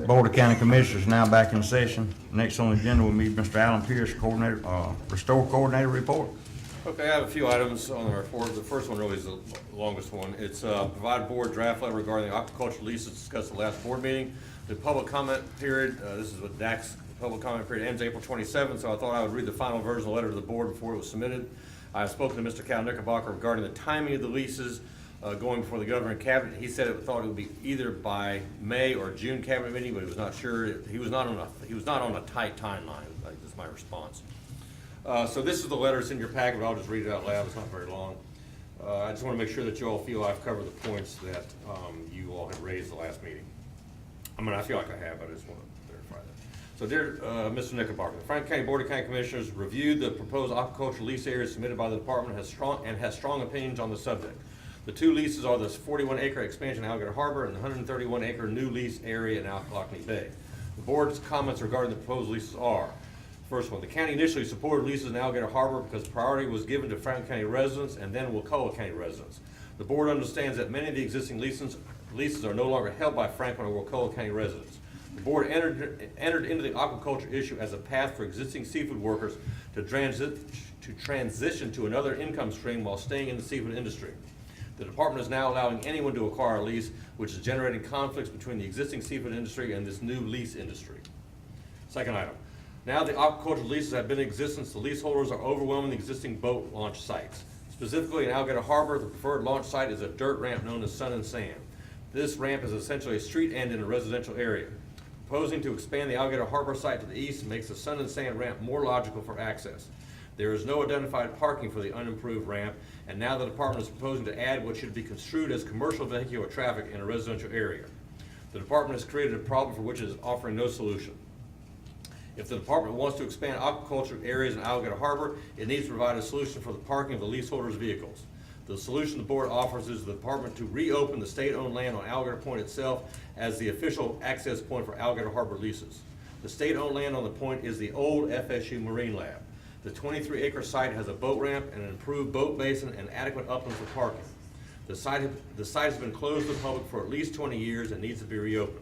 Board of County Commissioners now back in session. Next on the agenda will be Mr. Alan Pierce, Coordinator, Restore Coordinator Report. Okay, I have a few items on the report. The first one really is the longest one. It's provide board draft letter regarding the aquaculture leases discussed at the last board meeting. The public comment period, this is what DAC's public comment period ends April 27th, so I thought I would read the final version of the letter to the board before it was submitted. I have spoken to Mr. Cal Knickerbocker regarding the timing of the leases going before the governor and cabinet. He said thought it would be either by May or June cabinet meeting, but he was not sure. He was not on a tight timeline. That's my response. So this is the letter. It's in your packet, but I'll just read it out loud. It's not very long. I just want to make sure that you all feel I've covered the points that you all had raised the last meeting. I mean, I feel like I have, but I just want to verify that. So dear Mr. Knickerbocker, the Franklin County Board of County Commissioners reviewed the proposed aquaculture lease areas submitted by the department has strong opinions on the subject. The two leases are the 41-acre expansion in Alligator Harbor and the 131-acre new lease area in Occolockonee Bay. The board's comments regarding the proposed leases are: first one, the county initially supported leases in Alligator Harbor because priority was given to Franklin County residents and then Wakulla County residents. The board understands that many of the existing leases are no longer held by Franklin or Wakulla County residents. The board entered into the aquaculture issue as a path for existing seafood workers to transition to another income stream while staying in the seafood industry. The department is now allowing anyone to acquire a lease, which is generating conflicts between the existing seafood industry and this new lease industry. Second item. Now the aquaculture leases have been in existence, the leaseholders are overwhelming the existing boat launch sites. Specifically in Alligator Harbor, the preferred launch site is a dirt ramp known as Sun and Sand. This ramp is essentially a street end in a residential area. Proposing to expand the Alligator Harbor site to the east makes the Sun and Sand ramp more logical for access. There is no identified parking for the unimproved ramp, and now the department is proposing to add what should be construed as commercial vehicular traffic in a residential area. The department has created a problem for which it is offering no solution. If the department wants to expand aquaculture areas in Alligator Harbor, it needs to provide a solution for the parking of the leaseholders' vehicles. The solution the board offers is the department to reopen the state-owned land on Alligator Point itself as the official access point for Alligator Harbor leases. The state-owned land on the point is the old FSU Marine Lab. The 23-acre site has a boat ramp and an improved boat basin and adequate uplands for parking. The site has been closed to the public for at least 20 years and needs to be reopened.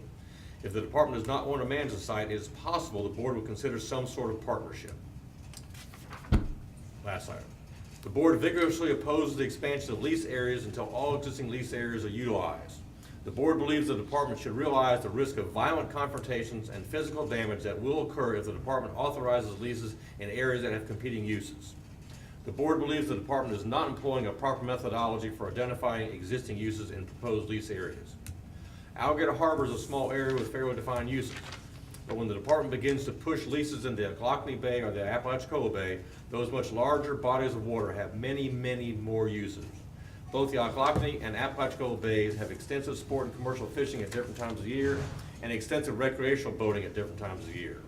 If the department does not want to manage the site, it is possible the board will consider some sort of partnership. Last item. The board vigorously opposes the expansion of lease areas until all existing lease areas are utilized. The board believes the department should realize the risk of violent confrontations and physical damage that will occur if the department authorizes leases in areas that have competing uses. The board believes the department is not employing a proper methodology for identifying existing uses in proposed lease areas. Alligator Harbor is a small area with fairly defined uses, but when the department begins to push leases into Occolockonee Bay or the Apalachicola Bay, those much larger bodies of water have many, many more uses. Both the Occolockonee and Apalachicola Bays have extensive sport and commercial fishing at different times of the year and extensive recreational boating at different times of the year.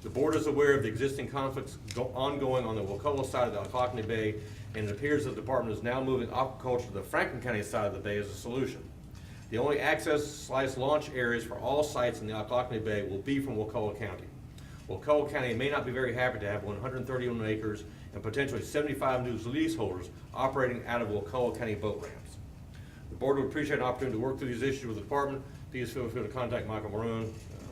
The board is aware of the existing conflicts ongoing on the Wakulla side of the Occolockonee Bay, and it appears the department is now moving aquaculture to the Franklin County side of the bay as a solution. The only access/launch areas for all sites in the Occolockonee Bay will be from Wakulla County. Wakulla County may not be very happy to have 131 acres and potentially 75 new leaseholders operating out of Wakulla County boat ramps. The board would appreciate an opportunity to work through these issues with the department. Please feel free to contact Michael Marone.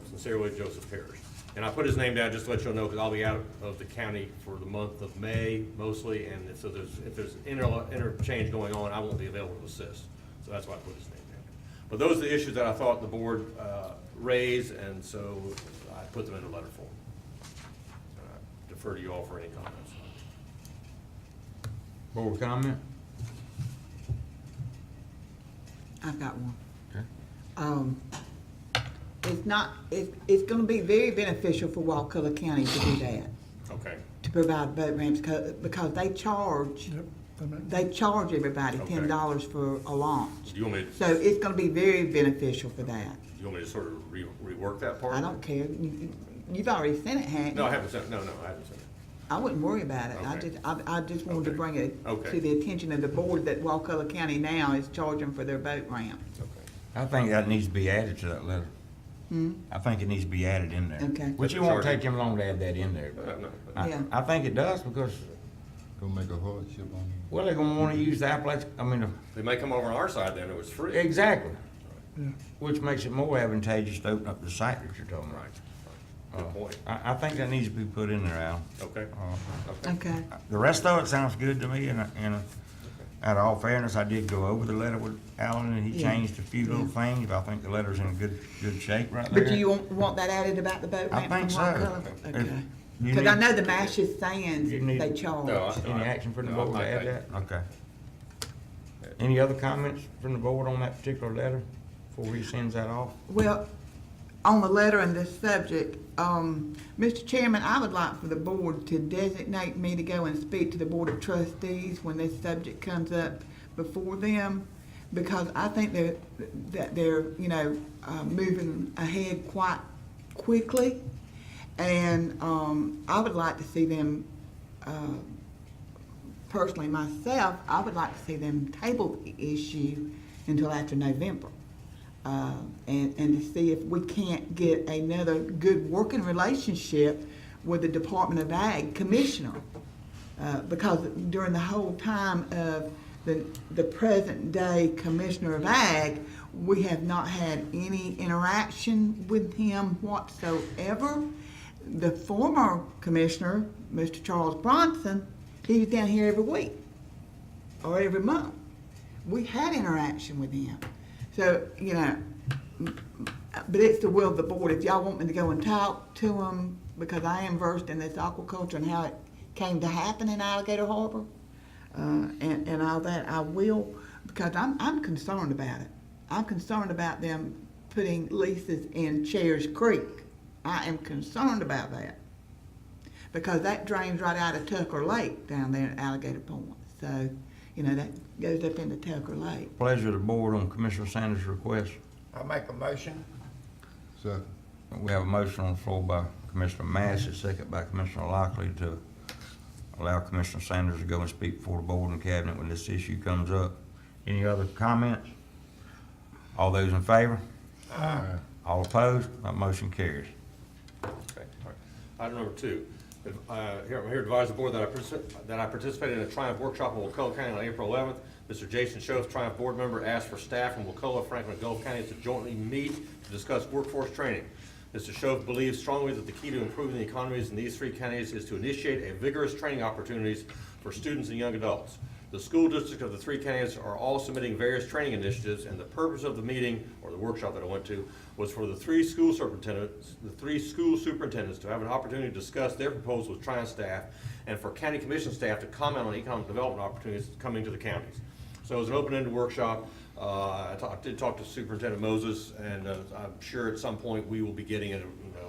Sincerely, Joseph Parrish. And I put his name down just to let you all know because I'll be out of the county for the month of May mostly, and so if there's interchange going on, I won't be available to assist. So that's why I put his name down. But those are the issues that I thought the board raised, and so I put them in a letter form. I defer to you all for any comments. Board comment? I've got one. Okay. It's gonna be very beneficial for Wakulla County to do that, Okay. to provide boat ramps, because they charge everybody Okay. $10 for a launch. Do you want me So it's gonna be very beneficial for that. to sort of rework that part? I don't care. You've already sent it, haven't you? No, I haven't sent. No, I haven't sent it. I wouldn't worry about it. Okay. I just wanted to Okay. bring it Okay. to the attention of the board that Wakulla County now is charging for their boat ramp. Okay. I think that needs to be added to that letter. I think it needs to be added in there. Okay. Which it won't take him long to add that in there. But No. Yeah. I think it does because, Gonna make a hardship on you. well, they're gonna wanna use the Appalachian, They may come over on our side then, it was free. exactly. which makes it more advantageous to open up the site that you're talking about. Good point. I think that needs to be put in there, Al. Okay. Uh, Okay, The rest of it sounds good to me, and out of all fairness, I did go over the letter with Alan, and he Yeah. changed a few little things, but I think the letter's in good shape right there. but do you want that added about the boat I ramp think from Rock so. Color? If Okay. you Cause I need- know the Mash's Sands, You need- they charge. No, Any action from the No, board to I- add that? Okay. Any other comments from the board on that particular letter before he sends that off? Well, on the letter and this subject, Mr. Chairman, I would like for the board to designate me to go and speak to the Board of Trustees when this subject comes up before them, because I think that they're, moving ahead quite quickly. And, I would like to see them, personally myself, I would like to see them table the issue until after November. And to see if we can't get another good working relationship with the Department of Ag Commissioner. Because during the whole time of the present day Commissioner of Ag, we have not had any interaction with him whatsoever. The former commissioner, Mr. Charles Bronson, he was down here every week or every month. We had interaction with him. So, but it's the will of the board. If y'all want me to go and talk to him, because I am versed in this aquaculture and how it came to happen in Alligator Harbor, and all that, I will, because I'm concerned about it. I'm concerned about them putting leases in Chairs Creek. I am concerned about that. Because that drains right out of Tucker Lake down there at Alligator Point. So, that goes up into Tucker Lake. Pleasure of the board on Commissioner Sanders' request. I make a motion. Second. We have a motion on the floor by Commissioner Massey, second by Commissioner Lockley, to allow Commissioner Sanders to go and speak before the board and cabinet when this issue comes up. Any other comments? All those in favor? Aye. All opposed? That motion carries. Okay, all right. Item number 2. I'm here to advise the board that I participated in a Triumph workshop in Wakulla County on April 11th. Mr. Jason Schoaf, Triumph board member, asked for staff from Wakulla, Franklin, and Gulf counties to jointly meet to discuss workforce training. Mr. Schoaf believes strongly that the key to improving the economies in these 3 counties is to initiate a vigorous training opportunities for students and young adults. The school district of the 3 counties are all submitting various training initiatives, and the purpose of the meeting, or the workshop that I went to, was for the 3 school superintendents to have an opportunity to discuss their proposals with Triumph staff, and for county commission staff to comment on economic development opportunities coming to the counties. So it was an open-ended workshop. I did talk to Superintendent Moses, and I'm sure at some point we will be getting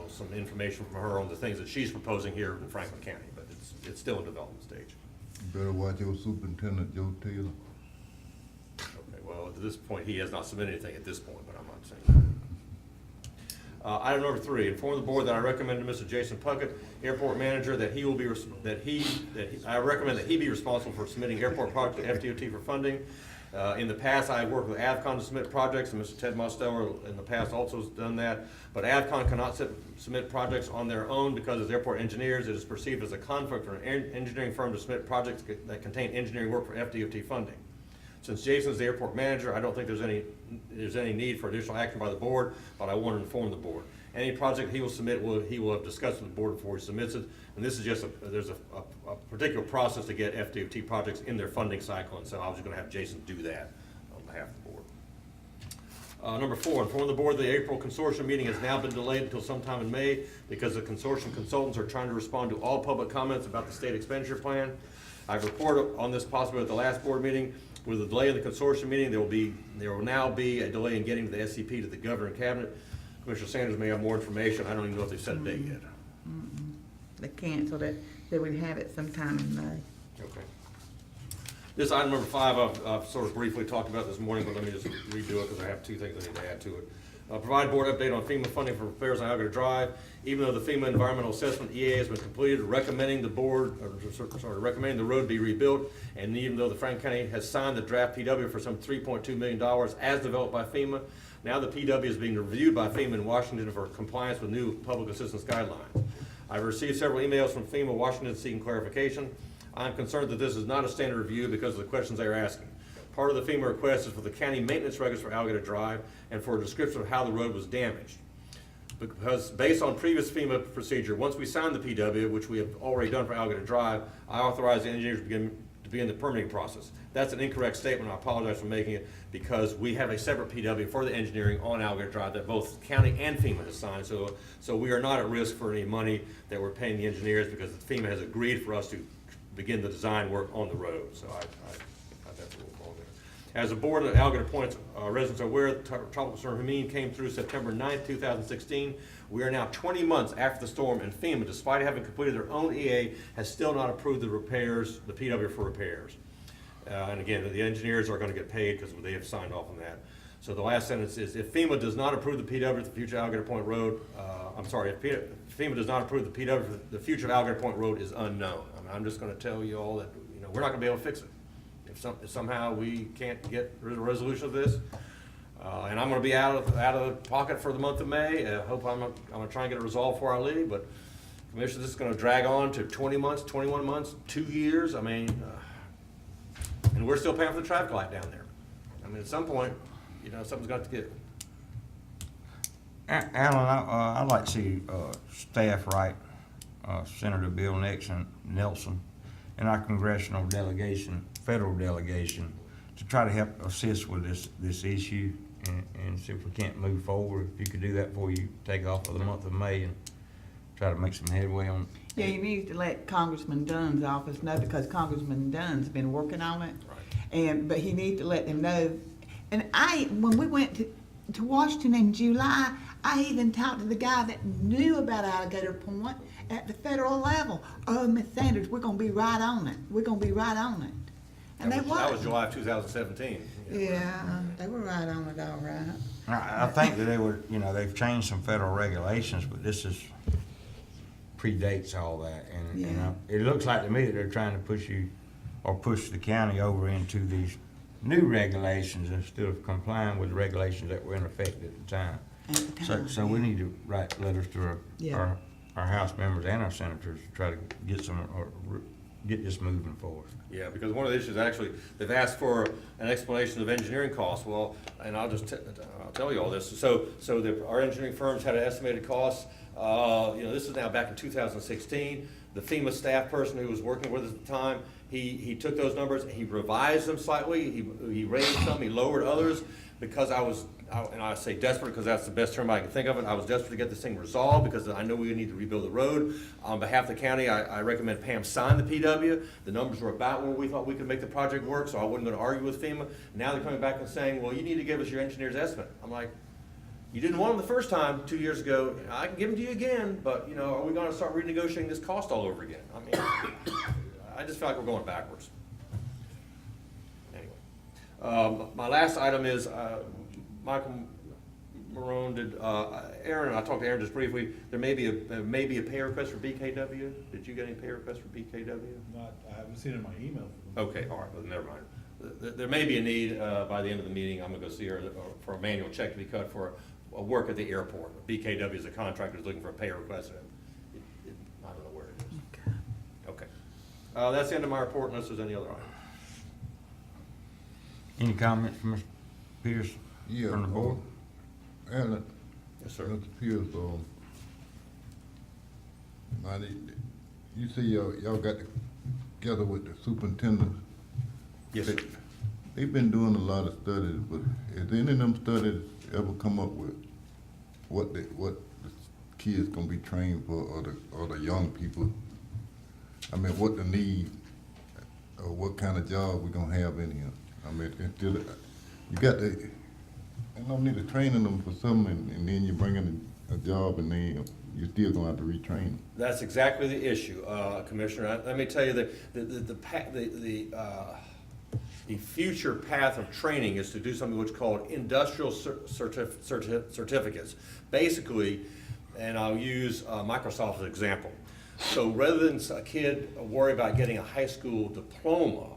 some information from her on the things that she's proposing here in Franklin County, but it's still in development stage. You better watch your superintendent, Joe Taylor. Okay, well, at this point, he has not submitted anything at this point, but I'm not saying that. Item number 3, inform the board that I recommend to Mr. Jason Puckett, airport manager, that I recommend that he be responsible for submitting airport projects to FDOT for funding. In the past, I have worked with Avcon to submit projects, and Mr. Ted Mosteller in the past also has done that. But Avcon cannot submit projects on their own because as airport engineers, it is perceived as a conflict for an engineering firm to submit projects that contain engineering work for FDOT funding. Since Jason's the airport manager, I don't think there's any need for additional action by the board, but I want to inform the board. Any project he will submit, he will have discussed with the board before he submits it. And this is just there's a particular process to get FDOT projects in their funding cycle, and so I was just going to have Jason do that on behalf of the board. Number 4, inform the board the April consortium meeting has now been delayed until sometime in May because the consortium consultants are trying to respond to all public comments about the state expenditure plan. I've reported on this possibility at the last board meeting. With the delay in the consortium meeting, there will now be a delay in getting the SCP to the governor and cabinet. Commissioner Sanders may have more information. I don't even know if they've set a date yet. They canceled it. They would have it sometime in May. Okay. This item number 5, I've sort of briefly talked about this morning, but let me just redo it because I have 2 things I need to add to it. Provide board update on FEMA funding for repairs on Alligator Drive. Even though the FEMA environmental assessment EA has been completed, recommending the road be rebuilt, and even though the Franklin County has signed the draft PW for some $3.2 million as developed by FEMA, now the PW is being reviewed by FEMA in Washington for compliance with new public assistance guidelines. I've received several emails from FEMA Washington seeking clarification. I'm concerned that this is not a standard review because of the questions they are asking. Part of the FEMA request is for the county maintenance records for Alligator Drive and for a description of how the road was damaged. Because based on previous FEMA procedure, once we signed the PW, which we have already done for Alligator Drive, I authorized the engineers to begin the permitting process. That's an incorrect statement. I apologize for making it because we have a separate PW for the engineering on Alligator Drive that both county and FEMA has signed. So we are not at risk for any money that we're paying the engineers because FEMA has agreed for us to begin the design work on the road. So that's a little wrong there. As the board of Alligator Point residents are aware, Tropical Storm Hermine came through September 9th, 2016. We are now 20 months after the storm, and FEMA, despite having completed their own EA, has still not approved the repairs, the PW for repairs. And again, the engineers are going to get paid because they have signed off on that. So the last sentence is, if FEMA does not approve the PW for the future Alligator Point Road, if FEMA does not approve the PW for the future Alligator Point Road is unknown. I mean, I'm just going to tell you all that, we're not going to be able to fix it. If somehow we can't get a resolution of this, and I'm going to be out of the pocket for the month of May. I'm going to try and get it resolved for our league, but Commissioner, this is going to drag on to 20 months, 21 months, 2 years. I mean, and we're still paying for the traffic light down there. I mean, at some point, something's got to give. Alan, I'd like to see staff write Senator Bill Nelson and our congressional delegation, federal delegation, to try to help assist with this issue and see if we can't move forward. If you could do that before you take off for the month of May and try to make some headway on. Yeah, you need to let Congressman Dunn's office know because Congressman Dunn's been working on it. Right. But he needs to let them know. And when we went to Washington in July, I even talked to the guy that knew about Alligator Point at the federal level. Oh, Miss Sanders, we're gonna be right on it. We're gonna be right on it. And That they was were. July of 2017. Yeah, they were right on it, all right. I think that they've changed some federal regulations, but this predates all that. And Yeah. it looks like to me that they're trying to push the county over into these new regulations instead of complying with the regulations that were in effect at the time. So we need to write letters to Yeah. our House members and our senators to try to get this moving forward. Yeah, because one of the issues, actually, they've asked for an explanation of engineering costs. Well, and I'll tell you all this. So our engineering firms had an estimated cost. This is now back in 2016. The FEMA staff person who was working with us at the time, he took those numbers, he revised them slightly, he raised some, he lowered others, because and I say desperate because that's the best term I can think of it. I was desperate to get this thing resolved because I know we need to rebuild the road. On behalf of the county, I recommend Pam sign the PW. The numbers were about where we thought we could make the project work, so I wasn't going to argue with FEMA. Now they're coming back and saying, well, you need to give us your engineer's estimate. I'm like, you didn't want them the first time 2 years ago. I can give them to you again, but are we going to start renegotiating this cost all over again? I mean, I just feel like we're going backwards. Anyway, my last item is Michael Marone did. Aaron, I talked to Aaron just briefly. There may be a pay request for BKW. Did you get any pay request for BKW? I haven't seen it in my email. Okay, all right, well, never mind. There may be a need by the end of the meeting. I'm gonna go see her for a manual check to be cut for work at the airport. BKW is a contractor who's looking for a pay request. I don't know where it is. Okay. That's the end of my report unless there's any other items. Any comments from Mr. Pierce Yeah. from the board? Alan, Yes, sir. Mr. Pierce, now, you say y'all got together with the superintendent. Yes, sir. They've been doing a lot of studies, but has any of them studies ever come up with what the kids gonna be trained for, or the young people? I mean, what the need, or what kind of job we gonna have in here? I mean, instead of, I don't need to training them for something, and then you bring in a job, and then you're still gonna have to retrain them. That's exactly the issue, Commissioner. Let me tell you that the future path of training is to do something which is called industrial certificates. Basically, and I'll use Microsoft as an example. So rather than a kid worry about getting a high school diploma,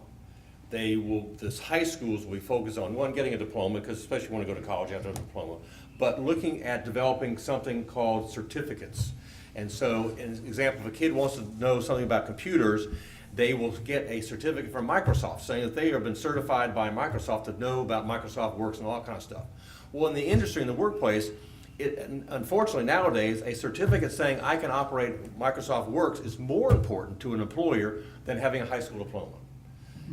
this high schools will be focused on, one, getting a diploma, because especially when you want to go to college, you have to have a diploma, but looking at developing something called certificates. And so, an example, if a kid wants to know something about computers, they will get a certificate from Microsoft saying that they have been certified by Microsoft to know about Microsoft Works and all that kind of stuff. Well, in the industry, in the workplace, unfortunately nowadays, a certificate saying I can operate Microsoft Works is more important to an employer than having a high school diploma.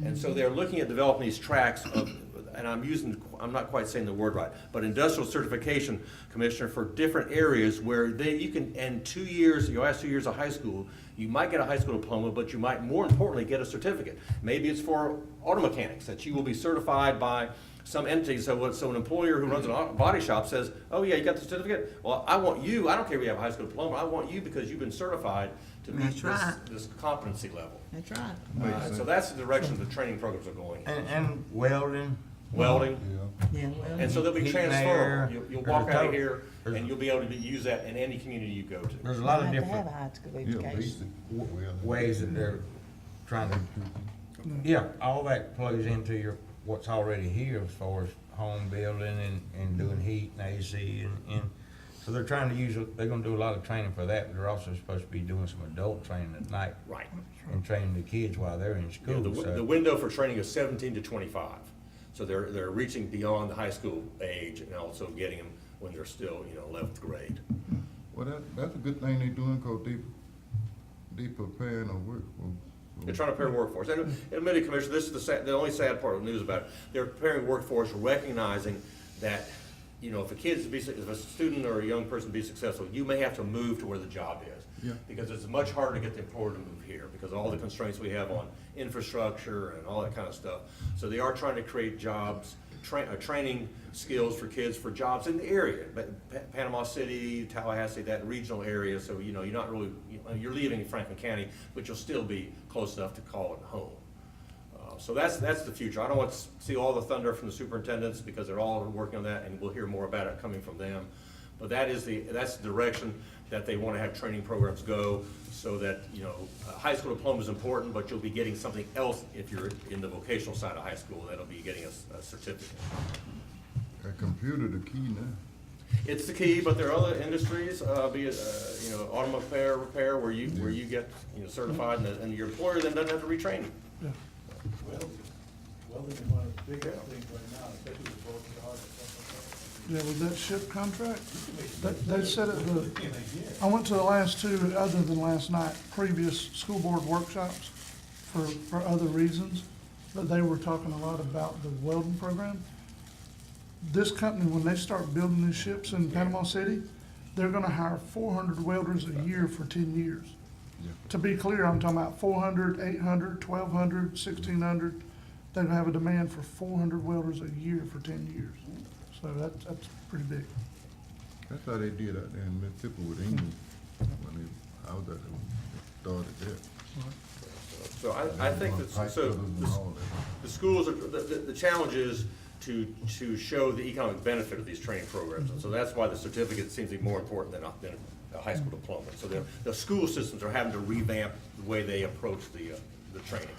And so they're looking at developing these tracks of, and I'm not quite saying the word right, but industrial certification, Commissioner, for different areas where you can, in 2 years, your last 2 years of high school, you might get a high school diploma, but you might, more importantly, get a certificate. Maybe it's for auto mechanics, that you will be certified by some entity, so an employer who runs a body shop says, oh yeah, you got the certificate? Well, I want you, I don't care if you have a high school diploma, I want you because you've been certified to meet That's right. this competency level. That's right. So that's the direction the training programs are going in. And welding. Welding, Yeah, well. and so they'll be Heat and transferable. air. You'll There's walk a out of total- here there's- and you'll be able to use that in any community you go to. There's a lot of Have to different have a high school Yeah, education. basic. Well, ways that they're trying to, yeah, all that plays into what's already here as far as home building and doing heat and AC and so they're trying to they're gonna do a lot of training for that, but they're also supposed to be doing some adult training at night Right. and training the kids while they're in Yeah, school, the so. window for training is 17 to 25. So they're reaching beyond the high school age and also getting them when they're still, 11th grade. Well, that's a good thing they doing, cause they preparing a work. They're trying to prepare workforce. And admitted, Commissioner, this is the only sad part of the news about it. They're preparing workforce, recognizing that, if a student or a young person be successful, you may have to move to where the job is. Yeah. Because it's much harder to get the employer to move here because of all the constraints we have on infrastructure and all that kind of stuff. So they are trying to create jobs, training skills for kids for jobs in the area, Panama City, Tallahassee, that regional area. So, you're not really, you're leaving Franklin County, but you'll still be close enough to call it home. So that's the future. I don't want to see all the thunder from the superintendents because they're all working on that and we'll hear more about it coming from them. But that's the direction that they want to have training programs go so that, a high school diploma is important, but you'll be getting something else if you're in the vocational side of high school. That'll be getting a certificate. A computer the key now. It's the key, but there are other industries, be it, automobile repair where you get, certified and your employer then doesn't have to retrain you. Welding is one of the biggest things right now, especially with broken heart and stuff Yeah, with that ship contract, they said it, like that. In a year. I went to the last two, other than last night, previous school board workshops for other reasons, but they were talking a lot about the welding program. This company, when they start building these ships in Panama City, they're gonna hire 400 welders a year for 10 years. Yeah. To be clear, I'm talking about 400, 800, 1,200, 1,600. They're gonna have a demand for 400 welders a year for 10 years. So that's pretty big. That's how they did out there in Mississippi with England. I was out there when they started that. So I think that, Pipe so fitters and all that. the schools, the challenge is to show the economic benefit of these training programs. And so that's why the certificate seems to be more important than a high school diploma. So the school systems are having to revamp the way they approach the training.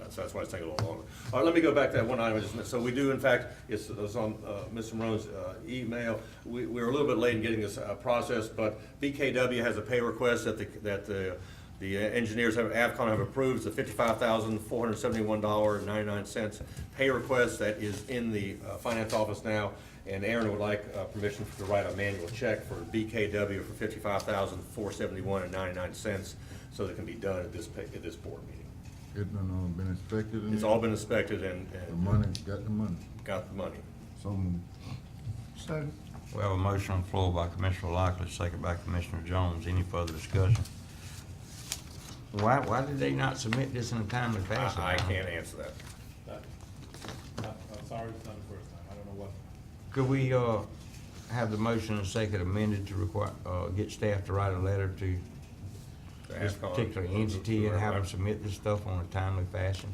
So that's why it's taking a little longer. All right, let me go back to that one item I just missed. So we do, in fact, it's on Mr. Marone's email. We're a little bit late in getting this process, but BKW has a pay request that the engineers Avcon have approved. It's a $55,471.99 pay request that is in the finance office now. And Aaron would like permission to write a manual check for BKW for $55,471.99 so that it can be done at this board meeting. It done been inspected and It's all been inspected and the money, got the money. got the money. So So, We have a motion on the floor by Commissioner Lockley, second by Commissioner Jones. Any further discussion? Why did they not submit this in a timely fashion? I can't answer that. I'm sorry, it's not the first time, I don't know what. Could we, have the motion and second amended to require, get staff to write a letter to this Avcon. particular entity and have them submit this stuff on a timely fashion,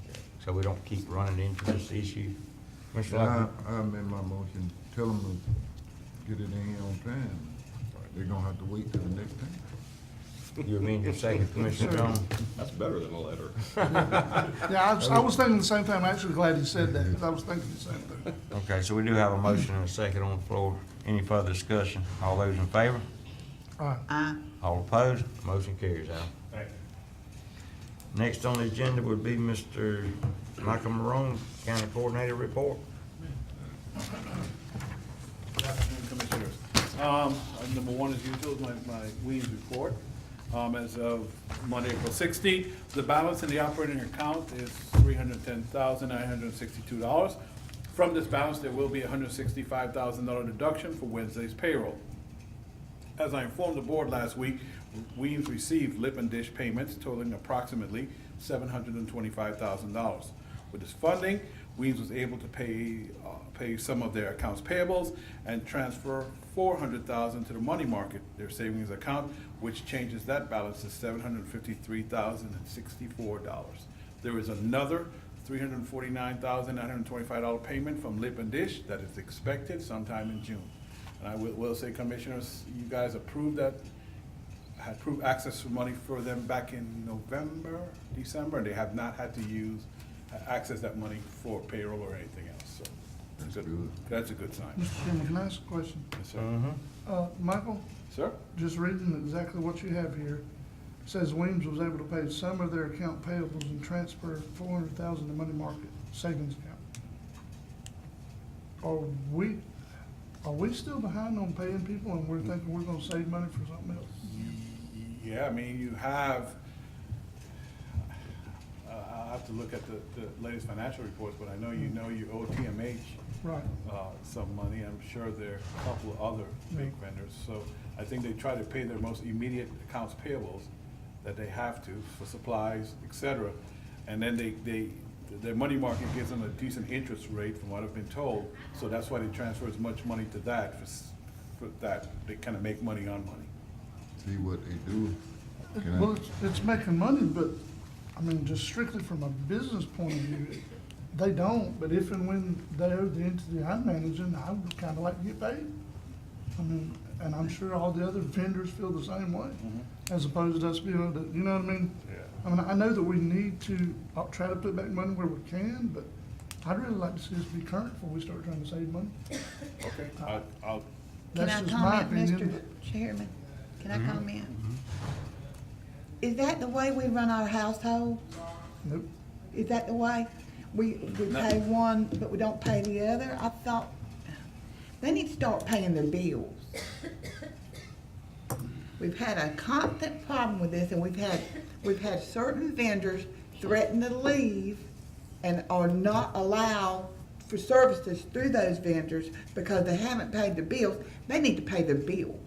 so we don't keep running into this issue? Mr. Lockley? I amend my motion, tell them to get it in here on time. They're gonna have to wait till the next time. You amend your second, Commissioner Jones? That's better than a letter. yeah, I was thinking the same thing. I'm actually glad he said that, because I was thinking the same thing. Okay, so we do have a motion and a second on the floor. Any further discussion? All those in favor? All right. Aye. All opposed? Motion carries, Al. Thank Next on the agenda would be Mr. Michael Morone, County Coordinator Report. Good afternoon, Commissioners. Number one, as usual, is my Weems report. As of Monday, April 16th, the balance in the operating account is $310,962. From this balance, there will be a $165,000 deduction for Wednesday's payroll. As I informed the board last week, Weems received lip and dish payments totaling approximately $725,000. With this funding, Weems was able to pay some of their accounts payables and transfer $400,000 to the money market, their savings account, which changes that balance to $753,064. There is another $349,925 payment from Lip and Dish that is expected sometime in June. And I will say, Commissioners, you guys approved that, had approved access for money for them back in November, December, and they have not had to access that money for payroll or anything else, so. That's good. That's a good sign. Mr. Chairman, can I ask a question? Yes, sir. Michael, Sir? just reading exactly what you have here, it says Weems was able to pay some of their account payables and transfer $400,000 to money market savings account. Are we still behind on paying people and we're thinking we're gonna save money for something else? Yeah, I mean, you have, I'll have to look at the latest financial reports, but I know you owe TMH Right. some money. I'm sure there are a couple of other big vendors. So I think they try to pay their most immediate accounts payables that they have to for supplies, et cetera. And then their money market gives them a decent interest rate from what I've been told. So that's why they transfer as much money to that, for that, they kind of make money on money. See what they do. Can I- Well, it's making money, but, I mean, just strictly from a business point of view, they don't, but if and when they owe the entity I'm managing, I would kinda like to get paid. I mean, and I'm sure all the other vendors feel the same way, as opposed to us being able to, you know what I mean? Yeah. I mean, I know that we need to try to put back money where we can, but I'd really like to see us be current before we start trying to save money. Okay, I'll, Can That's I just my comment, opinion, Mr. Chairman? Can I comment? Mm-hmm. Is that the way we run our household? Nope. Is that the way? We pay one, but we don't pay the other? I thought, they need to start paying their bills. We've had a constant problem with this, and we've had certain vendors threaten to leave and are not allowed for services through those vendors because they haven't paid their bills. They need to pay their bills.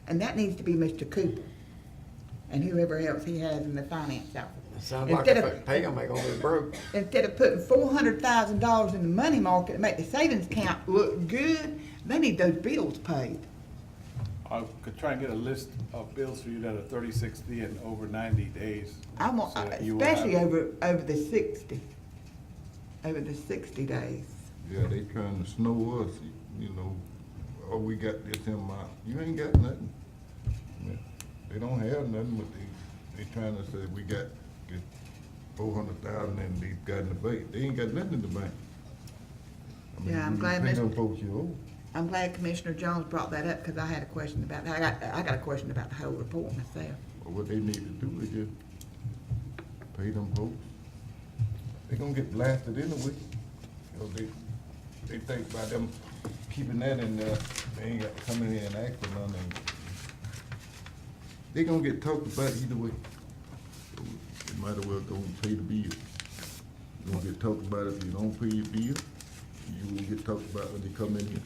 And that needs to be Mr. Cooper and whoever else he has in the finance office. Sounds like Instead if of- they pay them, they're gonna be broke. Instead of putting $400,000 in the money market to make the savings account look good, they need those bills paid. I could try and get a list of bills for you that are 30, 60, and over 90 days. I want, so that you will have- especially over the 60 days. Yeah, they trying to snow us, you know, oh, we got this in my, you ain't got nothing. Yeah, they don't have nothing, but they trying to say we got 400,000 and they got in the bank. They ain't got nothing in the bank. I mean, Yeah, I'm you glad pay them Mr. folks you owe. I'm glad Commissioner Jones brought that up because I had a question about that. I got a question about the whole report myself. But what they need to do is just pay them folks. They gonna get blasted anyway. You know, they think by them keeping that in there, they ain't got to come in here and act for nothing. They gonna get talked about either way. So they might as well go and pay the bill. You gonna get talked about if you don't pay your bill. You will get talked about when they come in here.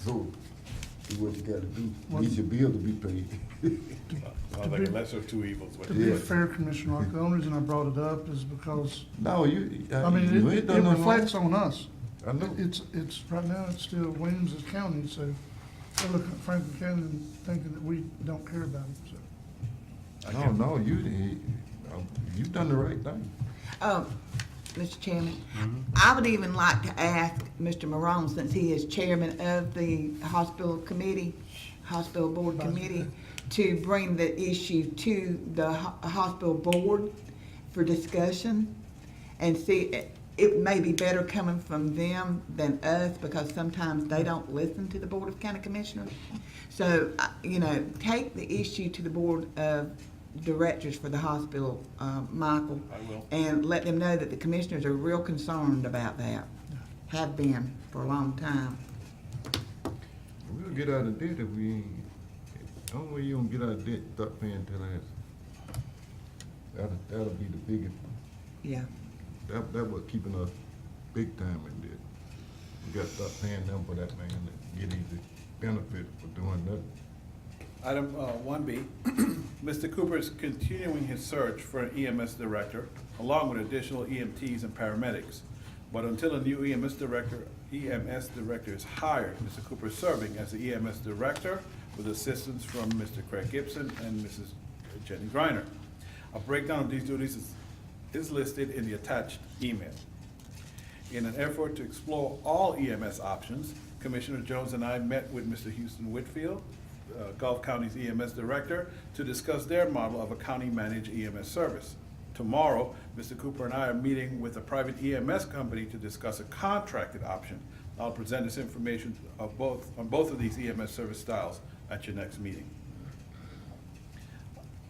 So, do what you gotta do. Need your bill to be paid. Sounds like a lesser of two evils. what To it be is. fair, Commissioner Locke, the only reason I brought it up is because, No, you. I mean, you it ain't done nothing reflects wrong. on us. I know. It's, right now, it's still Williams County, so they're looking at Franklin County and thinking that we don't care about it, so. No, you've done the right thing. Mr. Chairman, I would even like to ask Mr. Morone, since he is chairman of the hospital board committee, to bring the issue to the hospital board for discussion and see, it may be better coming from them than us because sometimes they don't listen to the Board of County Commissioners. So, take the issue to the Board of directors for the hospital, Michael. I will. And let them know that the commissioners are real concerned about that, have been for a long time. We'll get out of debt if we ain't, the only way you gonna get out of debt, start paying taxes. That'll be the biggest, Yeah. that was keeping us big time in debt. We gotta start paying them for that, man, and get these benefits for doing nothing. Item 1B, Mr. Cooper is continuing his search for an EMS director, along with additional EMTs and paramedics. But until a new EMS director is hired, Mr. Cooper is serving as the EMS director with assistance from Mr. Craig Gibson and Mrs. Jenny Griner. A breakdown of these duties is listed in the attached email. In an effort to explore all EMS options, Commissioner Jones and I met with Mr. Houston Whitfield, Gulf County's EMS director, to discuss their model of a county-managed EMS service. Tomorrow, Mr. Cooper and I are meeting with a private EMS company to discuss a contracted option. I'll present this information on both of these EMS service styles at your next meeting.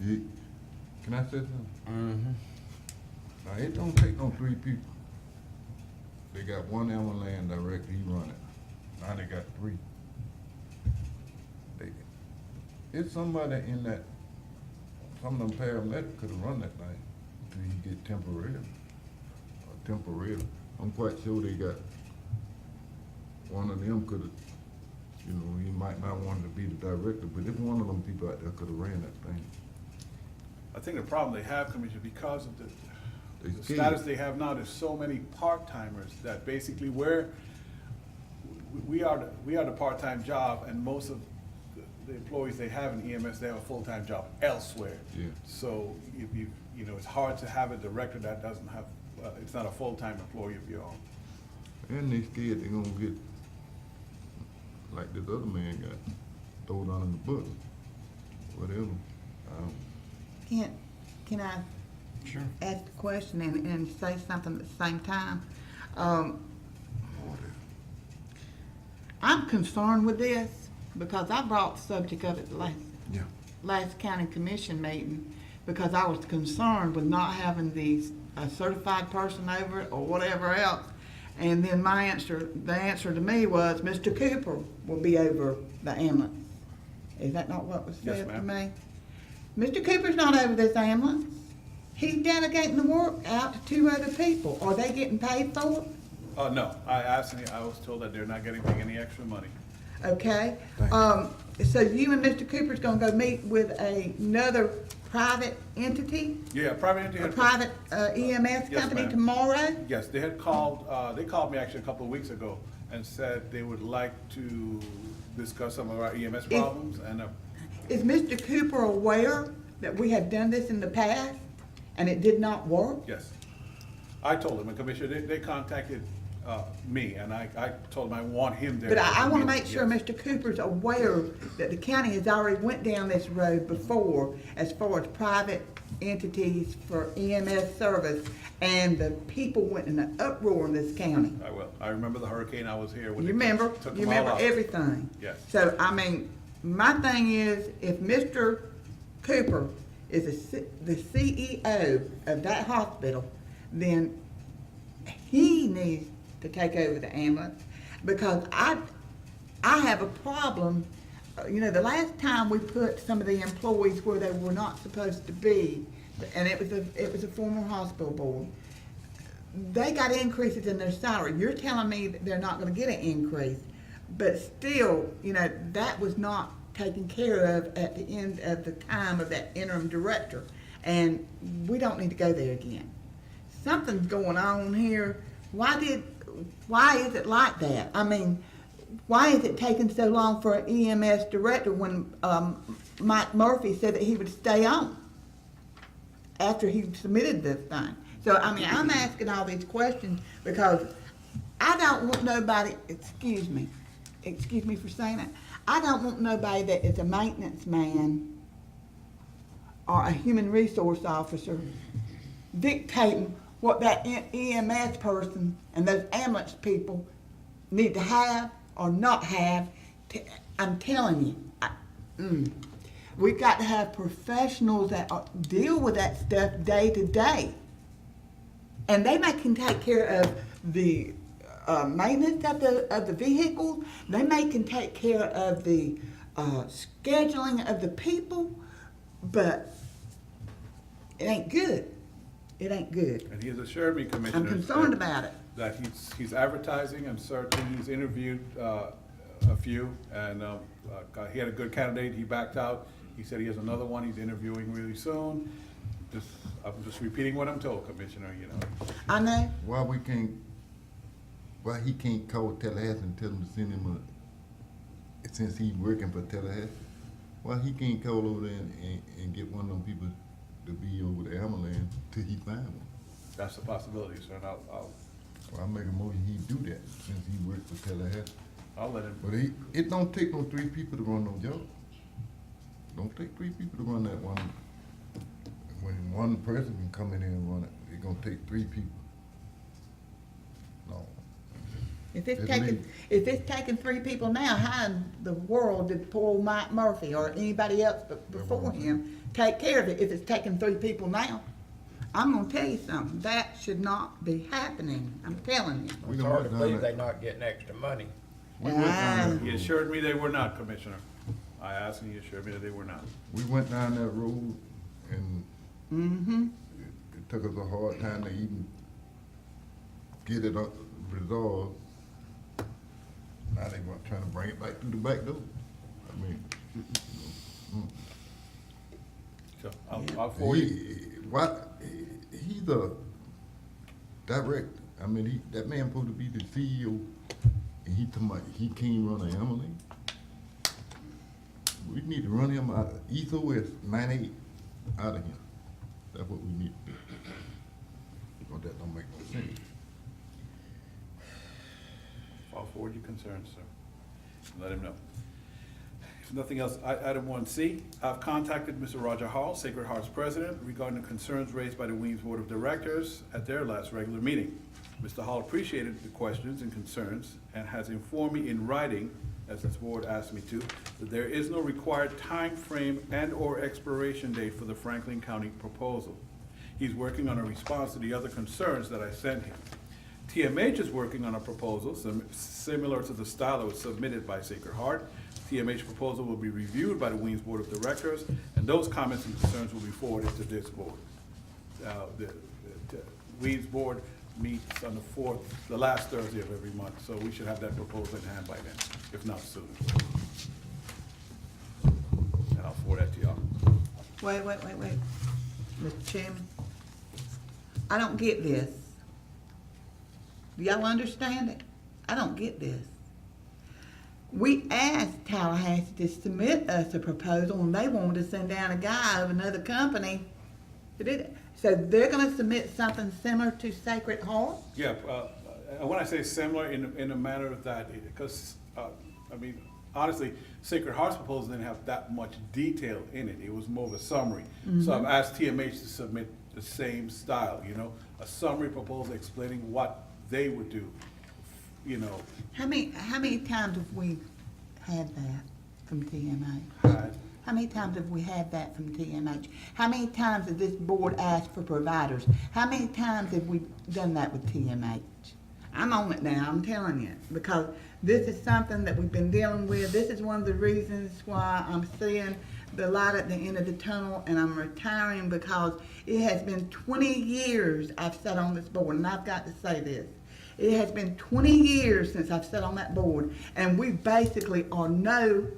Can I say something? Now, it don't take no 3 people. They got one Allen Land director, he run it. Now they got 3. It's somebody in that, some of them paramedics could've run that thing until you get temporary. I'm quite sure they got, one of them could've, you know, he might not want to be the director, but if one of them people out there could've ran that thing. I think the problem they have, Commissioner, because of the They scared. status they have now, there's so many part-timers that basically we are the part-time job, and most of the employees they have in EMS, they have a full-time job elsewhere. Yeah. So if you know, it's hard to have a director that doesn't have, it's not a full-time employee of your own. And they scared they gonna get, like this other man got, thrown out in the book, whatever. Can I Sure. ask a question and say something at the same time? I'm concerned with this because I brought the subject of it last county commission meeting, because I was concerned with not having a certified person over it or whatever else. And then the answer to me was, Mr. Cooper will be over the ambulance. Is that not what was Yes, said to ma'am. me? Mr. Cooper's not over this ambulance. He's delegating the work out to 2 other people. Are they getting paid for it? No, I was told that they're not getting any extra money. Okay? So you and Mr. Cooper's gonna go meet with another private entity? Yeah, private entity. A had- private EMS Yes, company ma'am. tomorrow? Yes, they had called, they called me actually a couple of weeks ago and said they would like to discuss some of our EMS problems and, Is Mr. Cooper aware that we have done this in the past and it did not work? yes. I told them, and Commissioner, they contacted, me, and I told them I want him there. But at the I wanna meeting, make sure yes. Mr. Cooper's aware that the county has already went down this road before as far as private entities for EMS service, and the people went in an uproar in this county. I will. I remember the hurricane, I was here when You they remember, took you them all remember out. everything. Yes. So, I mean, my thing is, if Mr. Cooper is the CEO of that hospital, then he needs to take over the ambulance, because I have a problem. You know, the last time we put some of the employees where they were not supposed to be, and it was a former hospital board, they got increases in their salary. You're telling me that they're not gonna get an increase, but still, you know, that was not taken care of at the end of the time of that interim director, and we don't need to go there again. Something's going on here. Why is it like that? I mean, why is it taking so long for an EMS director when Mike Murphy said that he would stay on after he submitted this thing? So, I mean, I'm asking all these questions because I don't want nobody, excuse me for saying that, I don't want nobody that is a maintenance man or a human resource officer dictating what that EMS person and those ambulance people need to have or not have. I'm telling you, We've got to have professionals that deal with that stuff day to day. And they can take care of the maintenance of the vehicles. They can take care of the scheduling of the people, but it ain't good. It ain't good. And he has assured me, Commissioner. I'm concerned about it. That he's advertising and searching, he's interviewed a few, and he had a good candidate, he backed out. He said he has another one he's interviewing really soon. I'm just repeating what I'm told, Commissioner, you know. I know. Why he can't call Tallahassee and tell him to send him since he's working for Tallahassee, why he can't call over there and get one of them people to be over the ambulance till he find one? That's a possibility, sir, and Well, I make a motion he do that since he works for Tallahassee. I'll let him. But it don't take no 3 people to run no job. Don't take 3 people to run that one. When one person can come in here and run it, it's gonna take 3 people. No. If it's At taking, least. if it's taking 3 people now, how in the world did poor old Mike Murphy or anybody else before him take care of it if it's taking 3 people now? I'm gonna tell you something, that should not be happening, I'm telling you. We It's done hard went to down believe that- they're not getting extra money. We went down that He road. assured me they were not, Commissioner. I asked and he assured me that they were not. We went down that road and Mm-hmm. it took us a hard time to even get it up, resolved. Now they want trying to bring it back through the back door. I mean, So I'll forward you. he's a director. I mean, that man supposed to be the CEO, and he talking about he can't run an ambulance. We need to run him out of East or West 98 out of here. That's what we need to do. But that don't make no sense. I'll forward your concerns, sir. Let him know. If nothing else, item 1C, I've contacted Mr. Roger Hall, Sacred Heart's president, regarding the concerns raised by the Weems Board of Directors at their last regular meeting. Mr. Hall appreciated the questions and concerns and has informed me in writing, as this board asked me to, that there is no required time frame and/or expiration date for the Franklin County proposal. He's working on a response to the other concerns that I sent him. TMH is working on a proposal similar to the style that was submitted by Sacred Heart. TMH proposal will be reviewed by the Weems Board of Directors, and those comments and concerns will be forwarded to this board. The Weems Board meets on the last Thursday of every month, so we should have that proposal in hand by then, if not sooner. And I'll forward that to y'all. Wait. Mr. Chairman, I don't get this. Do y'all understand it? I don't get this. We asked Tallahassee to submit us a proposal, and they wanted to send down a guy of another company to do that. So they're gonna submit something similar to Sacred Heart? Yeah, when I say similar, in a manner that, because, I mean, honestly, Sacred Heart's proposal didn't have that much detail in it. It was more of a summary. So I've asked TMH to submit the same style, you know, a summary proposal explaining what they would do, you know. How many times have we had that from TMH? had- How many times have we had that from TMH? How many times has this board asked for providers? How many times have we done that with TMH? I'm on it now, I'm telling you, because this is something that we've been dealing with. This is one of the reasons why I'm seeing the light at the end of the tunnel, and I'm retiring, because it has been 20 years I've sat on this board, and I've got to say this. It has been 20 years since I've sat on that board, and we basically are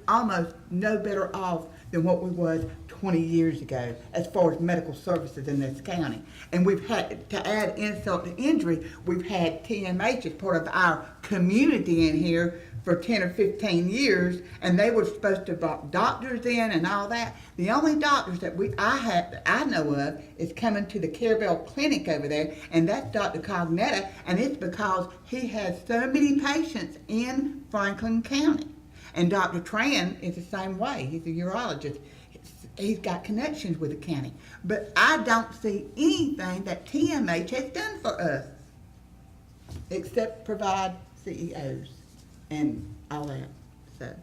almost no better off than what we was 20 years ago as far as medical services in this county. And we've had, to add insult to injury, we've had TMH as part of our community in here for 10 or 15 years, and they were supposed to brought doctors in and all that. The only doctors that I know of is coming to the Carabel Clinic over there, and that's Dr. Cognetta, and it's because he has so many patients in Franklin County. And Dr. Tran is the same way. He's a urologist. He's got connections with the county. But I don't see anything that TMH has done for us except provide CEOs and all that. So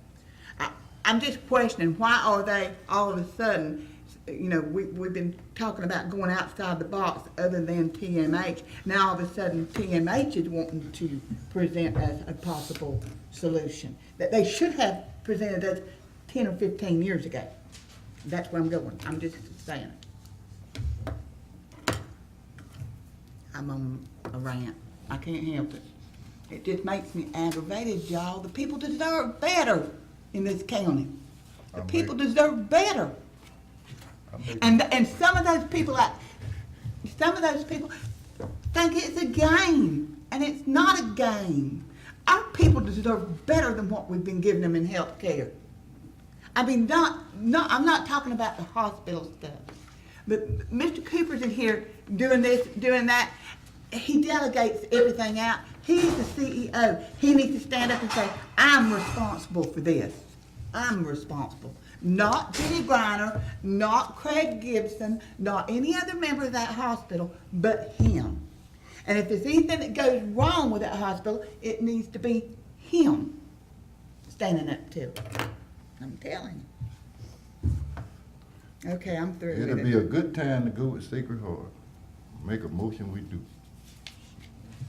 I'm just questioning, why are they all of a sudden, you know, we've been talking about going outside the box other than TMH. Now all of a sudden TMH is wanting to present as a possible solution that they should have presented us 10 or 15 years ago. That's where I'm going. I'm just saying it. I'm on a rant. I can't help it. It just makes me aggravated, y'all. The people deserve better in this county. The people deserve better. And some of those people think it's a game, and it's not a game. Our people deserve better than what we've been giving them in health care. I mean, I'm not talking about the hospital stuff. But Mr. Cooper's in here doing this, doing that. He delegates everything out. He's the CEO. He needs to stand up and say, I'm responsible for this. I'm responsible. Not Jenny Griner, not Craig Gibson, not any other member of that hospital, but him. And if there's anything that goes wrong with that hospital, it needs to be him standing up to it. I'm telling you. Okay, I'm through with It'll it. be a good time to go with Sacred Heart. Make a motion, we do.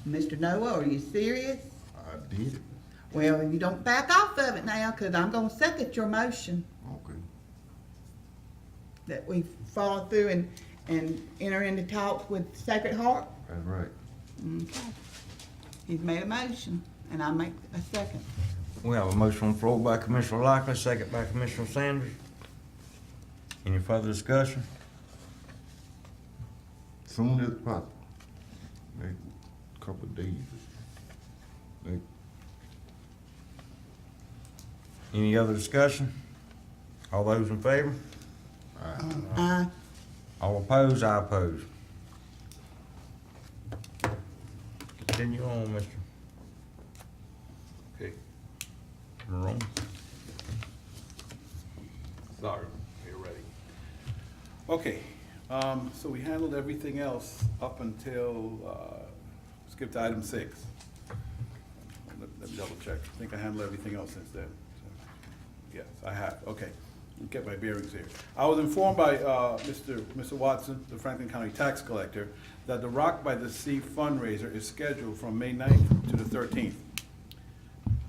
Mr. Noah, are you serious? I did it. Well, you don't back off of it now, because I'm going to second your motion Okay. that we follow through and enter into talks with Sacred Heart. That's right. Okay. He's made a motion, and I make a second. We have a motion on the floor by Commissioner Lockley, second by Commissioner Sanders. Any further discussion? Soon as possible. Maybe a couple of days. Maybe. Any other discussion? All those in favor? All opposed? I oppose. Continue on, Mr. Okay, Morone. sorry, you're ready. Okay, so we handled everything else up until, skip to item 6. Let me double check. I think I handled everything else since then. So, yes, I have, okay. Get my bearings here. I was informed by Mr. Watson, the Franklin County Tax Collector, that the Rock by the Sea fundraiser is scheduled from May 9th to the 13th.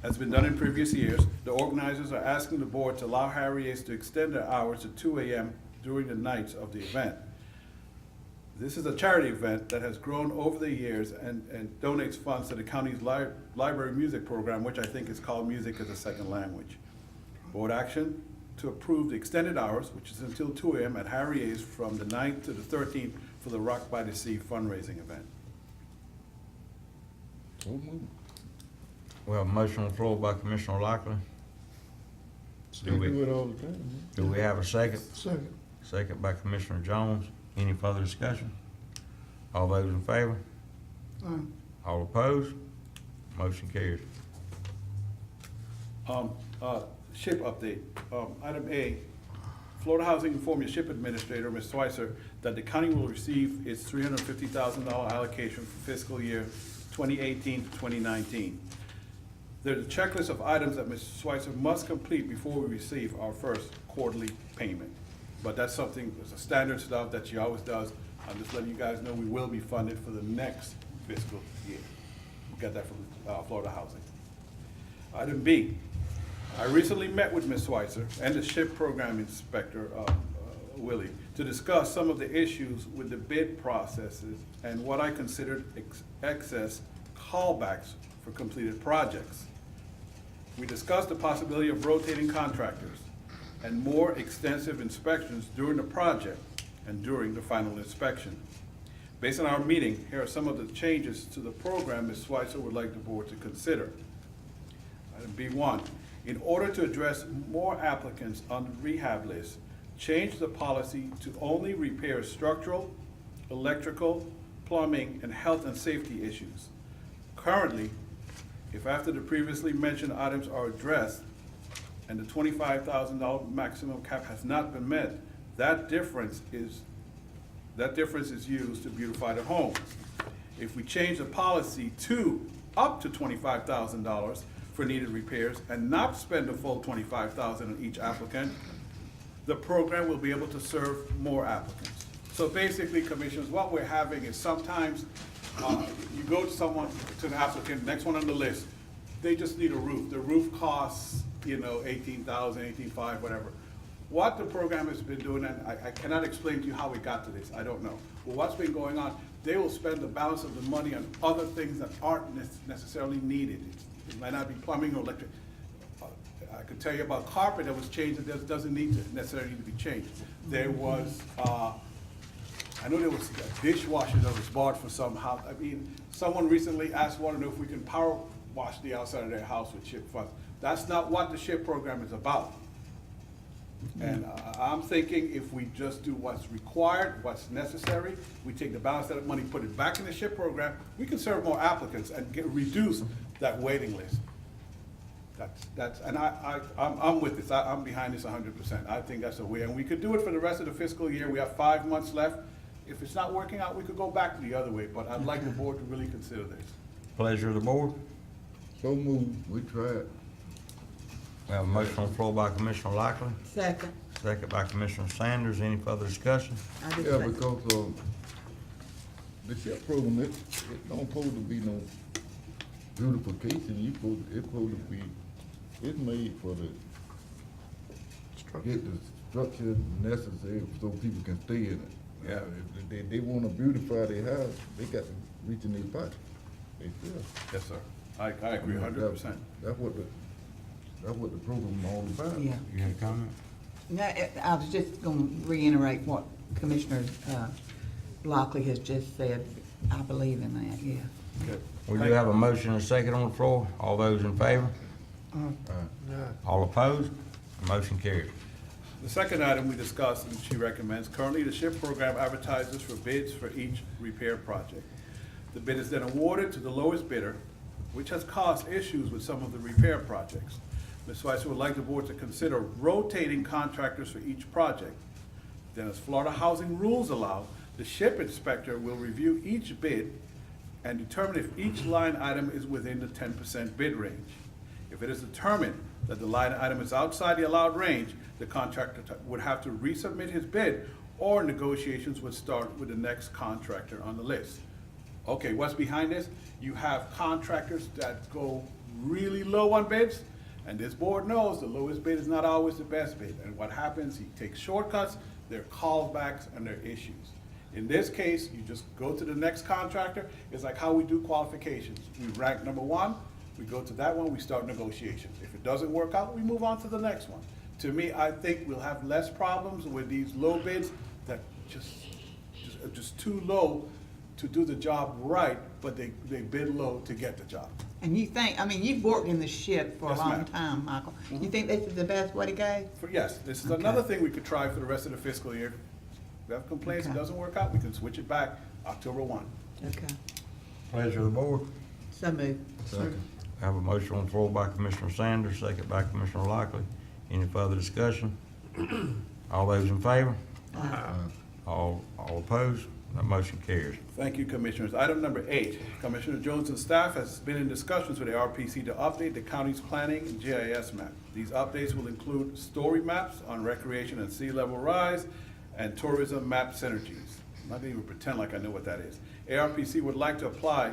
As been done in previous years, the organizers are asking the board to allow Harry Ace to extend their hours to 2 a.m. during the nights of the event. This is a charity event that has grown over the years and donates funds to the county's library music program, which I think is called Music as a Second Language. Board action to approve the extended hours, which is until 2 a.m. at Harry Ace from the 9th to the 13th for the Rock by the Sea fundraising event. We have a motion on the floor by Commissioner Lockley. They do it all the time. Do we have a second? Second. Second by Commissioner Jones. Any further discussion? All those in favor? All opposed? Motion carries. SHIP update. Item A, Florida Housing informed your SHIP administrator, Ms. Schweitzer, that the county will receive its $350,000 allocation for fiscal year 2018 to 2019. There's a checklist of items that Ms. Schweitzer must complete before we receive our first quarterly payment. But that's something, it's a standard stuff that she always does. I'm just letting you guys know we will be funded for the next fiscal year. We got that from Florida Housing. Item B, I recently met with Ms. Schweitzer and the SHIP program inspector, Willie, to discuss some of the issues with the bid processes and what I considered excess callbacks for completed projects. We discussed the possibility of rotating contractors and more extensive inspections during the project and during the final inspection. Based on our meeting, here are some of the changes to the program Ms. Schweitzer would like the board to consider. Item B1, in order to address more applicants on the rehab list, change the policy to only repair structural, electrical, plumbing, and health and safety issues. Currently, if after the previously mentioned items are addressed and the $25,000 maximum cap has not been met, that difference is used to beautify the home. If we change the policy to up to $25,000, for needed repairs and not spend the full $25,000 on each applicant, the program will be able to serve more applicants. So basically, commissioners, what we're having is sometimes you go to someone, to an applicant, next one on the list, they just need a roof. The roof costs, $18,000, $18,500, whatever. What the program has been doing, and I cannot explain to you how we got to this, I don't know. But what's been going on, they will spend the balance of the money on other things that aren't necessarily needed. It might not be plumbing or electric. I could tell you about carpet that was changed that doesn't necessarily need to be changed. There was, I know there was a dishwasher that was bought for some house. I mean, someone recently asked, wanted to know if we can power wash the outside of their house with SHIP funds. That's not what the SHIP program is about. And I'm thinking if we just do what's required, what's necessary, we take the balance of that money, put it back in the SHIP program, we can serve more applicants and reduce that waiting list. I'm with this, I'm behind this 100%. I think that's a way, and we could do it for the rest of the fiscal year. We have 5 months left. If it's not working out, we could go back the other way, but I'd like the board to really consider this. Pleasure of the board. So moved, we tried. We have a motion on the floor by Commissioner Lockley, Second. second by Commissioner Sanders. Any further discussion? I do Yeah, second. because, the SHIP program, it don't supposed to be no beautification, it's supposed to be, it's made for get the structure necessary so people can stay in it. Yeah. If they wanna beautify their house, they got to reach in their pocket. They still. Yes, sir. I agree 100%. That's what the program all about. Yeah. You got a comment? No, I was just gonna reiterate what Commissioner Lockley has just said. I believe in that, yeah. Okay. We do have a motion and a second on the floor. All those in favor? All opposed? Motion carries. The second item we discussed, and she recommends, currently the SHIP program advertises for bids for each repair project. The bid is then awarded to the lowest bidder, which has caused issues with some of the repair projects. Ms. Spicer would like the board to consider rotating contractors for each project. Then, as Florida housing rules allow, the SHIP inspector will review each bid and determine if each line item is within the 10% bid range. If it is determined that the line item is outside the allowed range, the contractor would have to resubmit his bid, or negotiations would start with the next contractor on the list. Okay, what's behind this? You have contractors that go really low on bids, and this board knows the lowest bid is not always the best bid. And what happens, he takes shortcuts, there are callbacks, and there are issues. In this case, you just go to the next contractor. It's like how we do qualifications. We rank number one, we go to that one, we start negotiations. If it doesn't work out, we move on to the next one. To me, I think we'll have less problems with these low bids that just too low to do the job right, but they bid low to get the job. And you think, I mean, you've worked in the SHIP for a Yes, long ma'am. time, Michael. You think this is the best way to go? Yes, this is Okay. another thing we could try for the rest of the fiscal year. If we have complaints, it Okay. doesn't work out, we can switch it back October 1. Okay. Pleasure of the board. So moved. Second. I have a motion on the floor by Commissioner Sanders, second by Commissioner Lockley. Any further discussion? All those in favor? All opposed? That motion carries. Thank you, Commissioners. Item number 8, Commissioner Jones and staff has been in discussions with the RPC to update the county's planning and GIS map. These updates will include story maps on recreation and sea level rise and tourism map synergies. I'm not gonna even pretend like I know what that is. ARPC would like to apply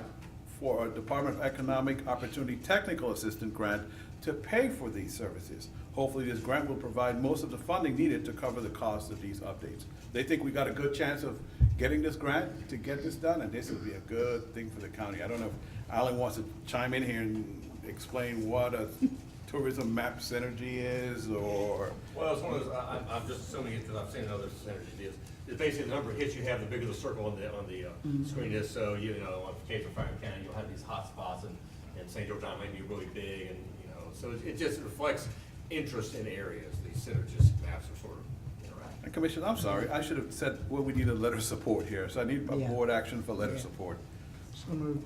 for a Department of Economic Opportunity Technical Assistant grant to pay for these services. Hopefully, this grant will provide most of the funding needed to cover the cost of these updates. They think we got a good chance of getting this grant to get this done, and this would be a good thing for the county. I don't know if Alan wants to chime in here and explain what a tourism map synergy is, or, Well, it's one of those, I'm just assuming it because I've seen other synergy deals. It's basically the number of hits you have, the bigger the circle on the screen is. So, on Cajun Franklin County, you'll have these hot spots, and St. George Island may be really big, and, so it just reflects interest in areas. These synergistic maps are sort of interactive. and Commissioner, I'm sorry, I should have said, well, we need a letter of support here, so I need a Yeah. board action for letter of Yeah. support. So moved.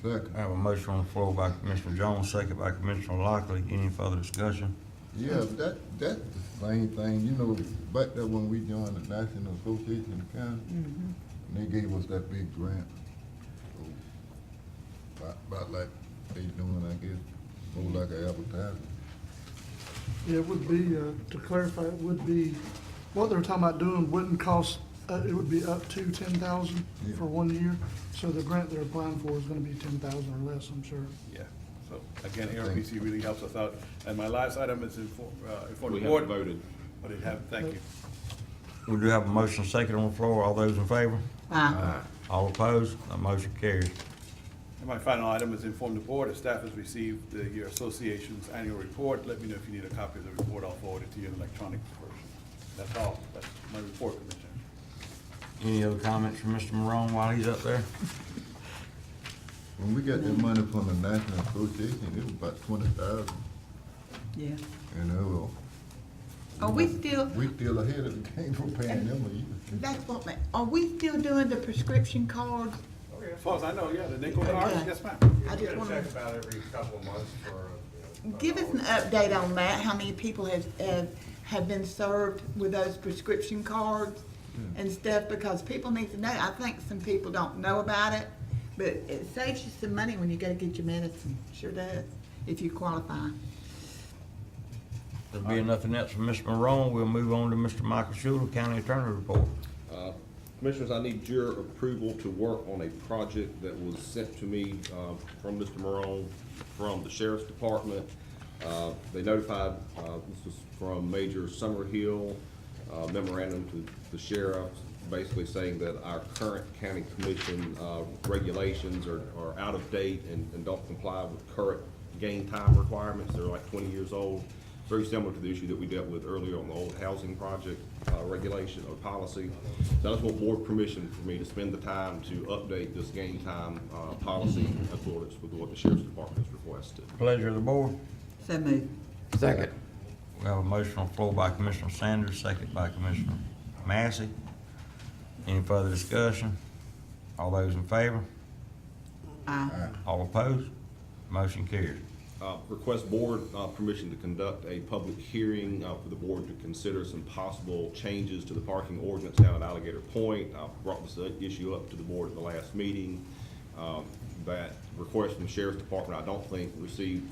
Second. I have a motion on the floor by Commissioner Jones, second by Commissioner Lockley. Any further discussion? Yeah, that's the same thing, back there when we joined the National Association of County, and they gave us that big grant. So, about like they doing, I guess, More like an advertisement. Yeah, it would be, to clarify, it would be, what they're talking about doing wouldn't cost, it would be up to 10,000 Yeah. for 1 year. So the grant they're applying for is gonna be 10,000 or less, I'm sure. Yeah, so again, ARPC really helps us out. And my last item is inform We the board. haven't voted. But it have, thank you. We do have a motion second on the floor. All those in favor? Aye. All opposed? The motion carries. And my final item is inform the board, that staff has received your association's annual report. Let me know if you need a copy of the report, I'll forward it to you in electronic version. That's all, that's my report, Commissioner. Any other comments from Mr. Morone while he's up there? When we got that money from the National Association, it was about 20,000, Yeah. and Are we still, we still ahead of the game for paying them a year. that's what, are we still doing the prescription cards? As far as I know, yeah, the nickel card, Okay. yes, ma'am. I just want to. about every couple of months for. Give us an update on that, how many people have been served with those prescription cards and stuff, because people need to know. I think some people don't know about it, but it saves you some money when you go to get your medicine, sure does, if you qualify. There being nothing else from Mr. Morone, we'll move on to Mr. Michael Schuler, County Attorney Report. Commissioners, I need your approval to work on a project that was sent to me from Mr. Morone from the Sheriff's Department. They notified, this was from Major Summerhill, memorandum to the sheriff, basically saying that our current county commission regulations are out of date and don't comply with current gain time requirements. They're like 20 years old. Very similar to the issue that we dealt with earlier on the old housing project regulation or policy. So I just want board permission for me to spend the time to update this gain time policy in accordance with what the Sheriff's Department has requested. Pleasure of the board. So move. Second. We have a motion on the floor by Commissioner Sanders, second by Commissioner Massey. Any further discussion? All those in favor? Aye. All opposed? Motion carries. Request board permission to conduct a public hearing for the board to consider some possible changes to the parking ordinance down at Alligator Point. I brought this issue up to the board at the last meeting. That request from the Sheriff's Department, I don't think received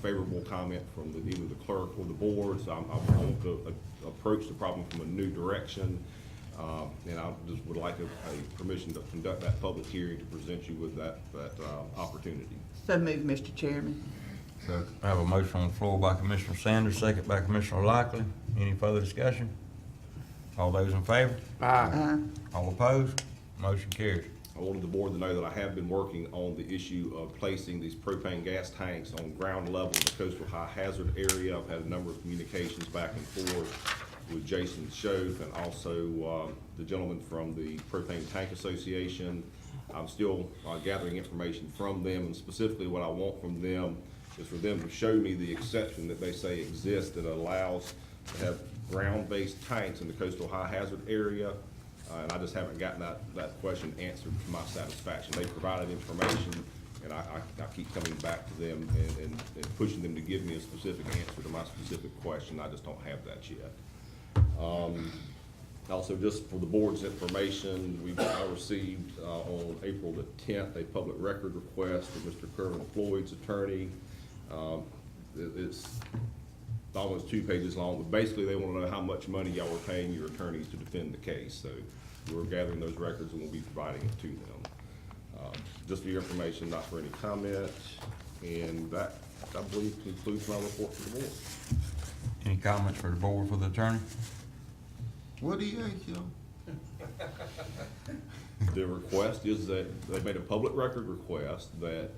favorable comment from either the clerk or the board, so I want to approach the problem from a new direction. And I just would like a permission to conduct that public hearing to present you with that opportunity. So move, Mr. Chairman. So, I have a motion on the floor by Commissioner Sanders, second by Commissioner Lockley. Any further discussion? All those in favor? Aye. All opposed? Motion carries. I wanted the board to know that I have been working on the issue of placing these propane gas tanks on ground level in the coastal high hazard area. I've had a number of communications back and forth with Jason Schoaf and also the gentleman from the Propane Tank Association. I'm still gathering information from them, and specifically what I want from them is for them to show me the exception that they say exists that allows to have ground-based tanks in the coastal high hazard area. And I just haven't gotten that question answered to my satisfaction. They provided information, and I keep coming back to them and pushing them to give me a specific answer to my specific question. I just don't have that yet. Also, just for the board's information, I received on April the 10th a public record request from Mr. Kerwin Floyd's attorney. It's almost 2 pages long, but basically they want to know how much money y'all are paying your attorneys to defend the case. So we're gathering those records and we'll be providing it to them. Just for your information, not for any comment. And that, I believe, concludes my report for the board. Any comments for the board for the attorney? what do you ask you? The request is that they made a public record request that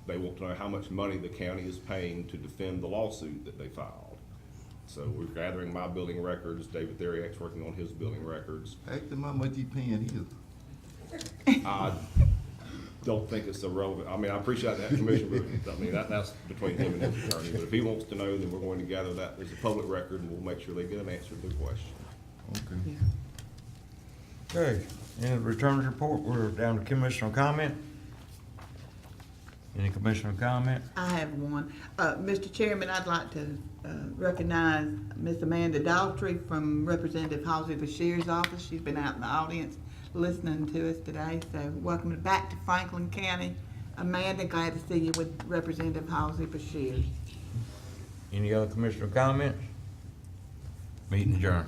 they want to know how much money the county is paying to defend the lawsuit that they filed. So we're gathering my billing records, David Theriak's working on his billing records. Ask them how much he paying his. I don't think it's irrelevant. I mean, I appreciate that, Commissioner, but I mean, that's between him and his attorney. But if he wants to know, then we're going to gather that as a public record and we'll make sure they get an answer to their question. Okay. Okay, in the returns report, we're down to commissioner comment. Any commissioner comment? I have one. Mr. Chairman, I'd like to recognize Ms. Amanda Daltrey from Representative Halsey Bashir's office. She's been out in the audience listening to us today, so welcome back to Franklin County. Amanda, glad to see you with Representative Halsey for shares. Any other commissioner comments? Meeting adjourned.